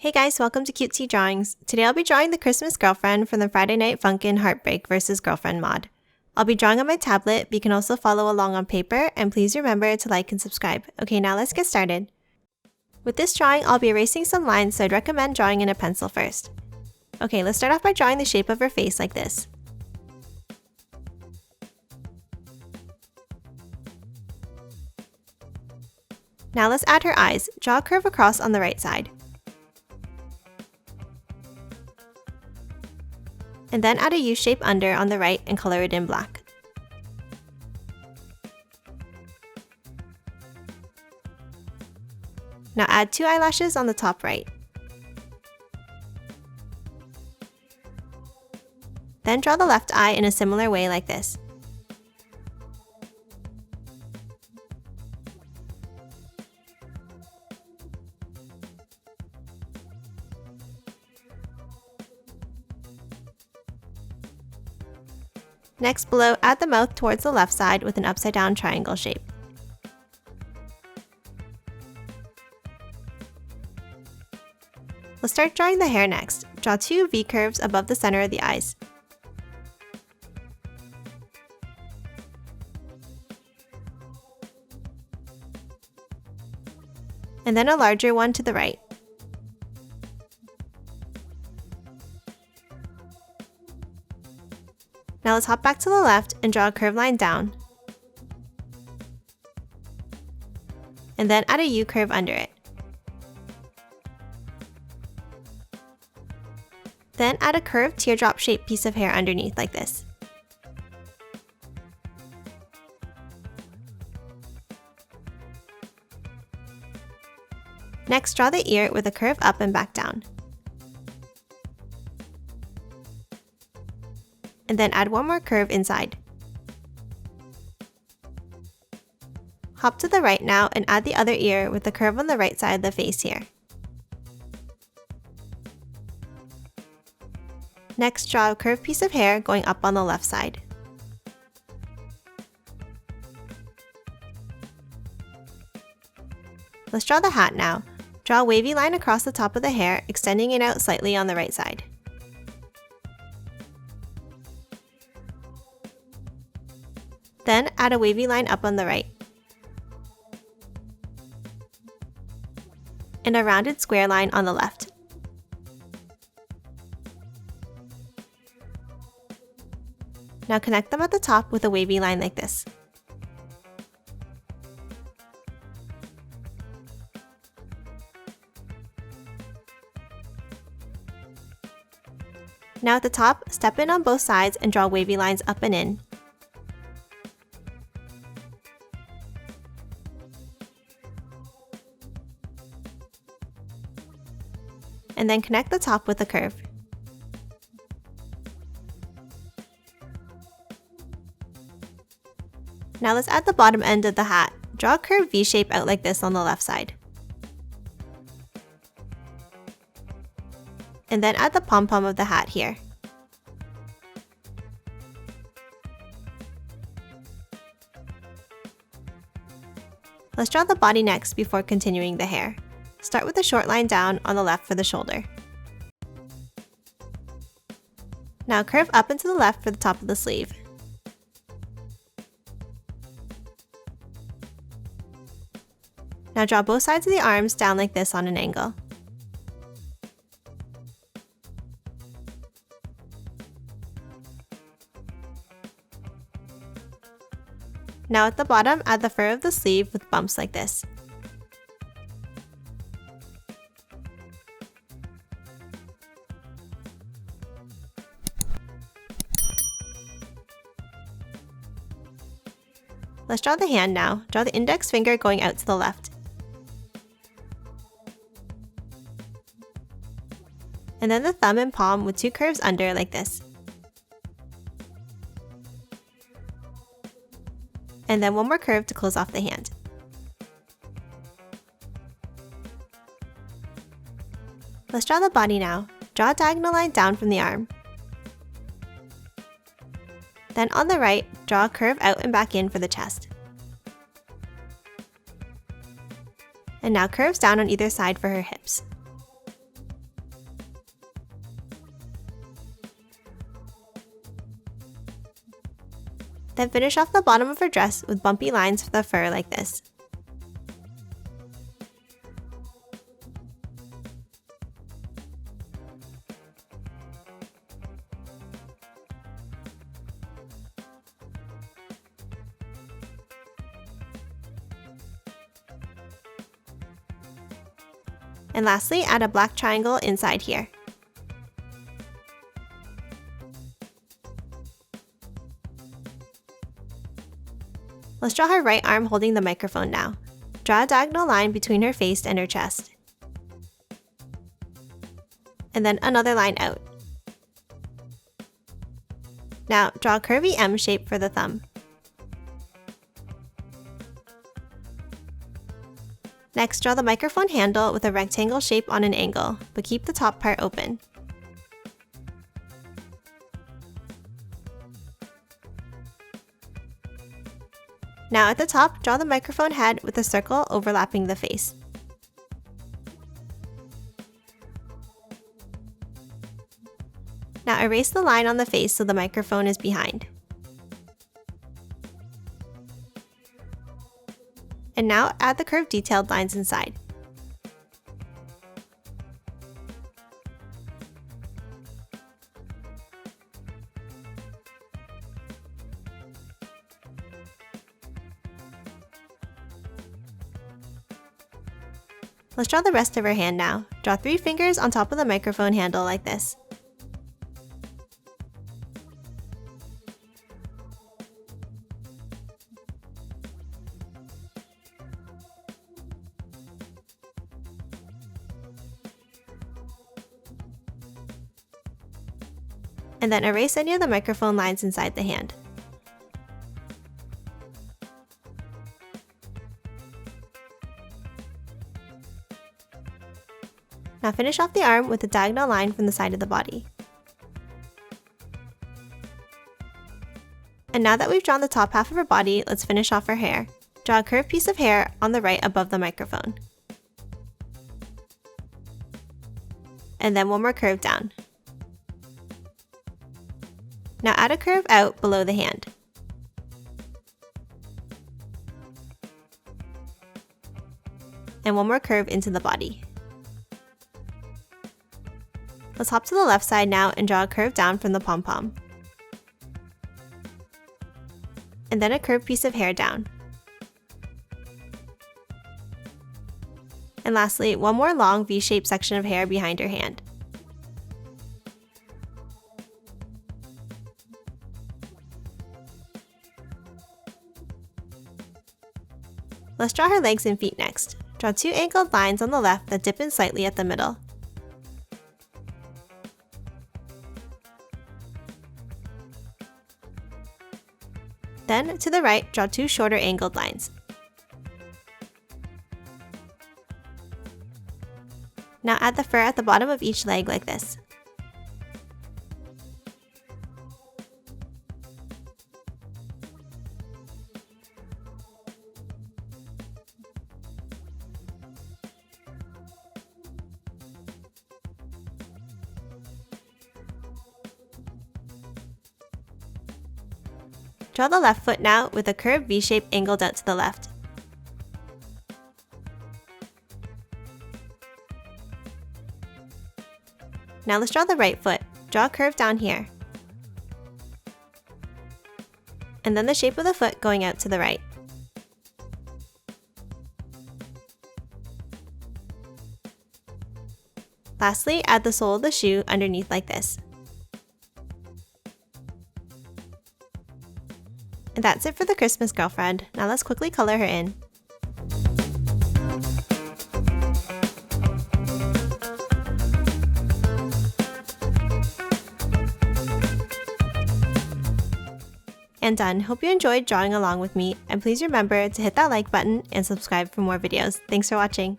Hey guys, welcome to Cutesy Drawings. Today I'll be drawing the Christmas girlfriend from the Friday Night Funkin Heartbreak VS Girlfriend mod. I'll be drawing on my tablet, but you can also follow along on paper, and please remember to like and subscribe. Okay, now let's get started. With this drawing, I'll be erasing some lines, so I'd recommend drawing in a pencil first. Okay, let's start off by drawing the shape of her face like this. Now let's add her eyes. Draw a curve across on the right side. And then add a U shape under on the right and color it in black. Now add 2 eyelashes on the top right. Then draw the left eye in a similar way like this. Next, below, add the mouth towards the left side with an upside down triangle shape. Let's start drawing the hair next. Draw 2 V curves above the center of the eyes. And then a larger one to the right. Now let's hop back to the left and draw a curved line down. And then add a U curve under it. Then add a curved teardrop shaped piece of hair underneath like this. Next, draw the ear with a curve up and back down. And then add one more curve inside. Hop to the right now and add the other ear with the curve on the right side of the face here. Next, draw a curved piece of hair going up on the left side. Let's draw the hat now. Draw a wavy line across the top of the hair, extending it out slightly on the right side. Then add a wavy line up on the right. And a rounded square line on the left. Now connect them at the top with a wavy line like this. Now at the top, step in on both sides and draw wavy lines up and in. And then connect the top with a curve. Now let's add the bottom end of the hat. Draw a curved V shape out like this on the left side. And then add the pom-pom of the hat here. Let's draw the body next before continuing the hair. Start with a short line down on the left for the shoulder. Now curve up and to the left for the top of the sleeve. Now draw both sides of the arms down like this on an angle. Now at the bottom, add the fur of the sleeve with bumps like this. Let's draw the hand now. Draw the index finger going out to the left. And then the thumb and palm with 2 curves under like this. And then one more curve to close off the hand. Let's draw the body now. Draw a diagonal line down from the arm. Then on the right, draw a curve out and back in for the chest. And now curves down on either side for her hips. Then finish off the bottom of her dress with bumpy lines for the fur like this. And lastly, add a black triangle inside here. Let's draw her right arm holding the microphone now. Draw a diagonal line between her face and her chest. And then another line out. Now, draw a curvy M shape for the thumb. Next, draw the microphone handle with a rectangle shape on an angle, but keep the top part open. Now at the top, draw the microphone head with a circle overlapping the face. Now erase the line on the face so the microphone is behind. And now add the curved detailed lines inside. Let's draw the rest of her hand now. Draw 3 fingers on top of the microphone handle like this. And then erase any of the microphone lines inside the hand. Now finish off the arm with a diagonal line from the side of the body. And now that we've drawn the top half of her body, let's finish off her hair. Draw a curved piece of hair on the right above the microphone. And then one more curve down. Now add a curve out below the hand. And one more curve into the body. Let's hop to the left side now and draw a curve down from the pom-pom. And then a curved piece of hair down. And lastly, one more long V-shaped section of hair behind her hand. Let's draw her legs and feet next. Draw 2 angled lines on the left that dip in slightly at the middle. Then, to the right, draw 2 shorter angled lines. Now add the fur at the bottom of each leg like this. Draw the left foot now with a curved V-shape angled out to the left. Now let's draw the right foot. Draw a curve down here. And then the shape of the foot going out to the right. Lastly, add the sole of the shoe underneath like this. And that's it for the Christmas girlfriend. Now let's quickly color her in. And done. Hope you enjoyed drawing along with me, and please remember to hit that like button and subscribe for more videos. Thanks for watching.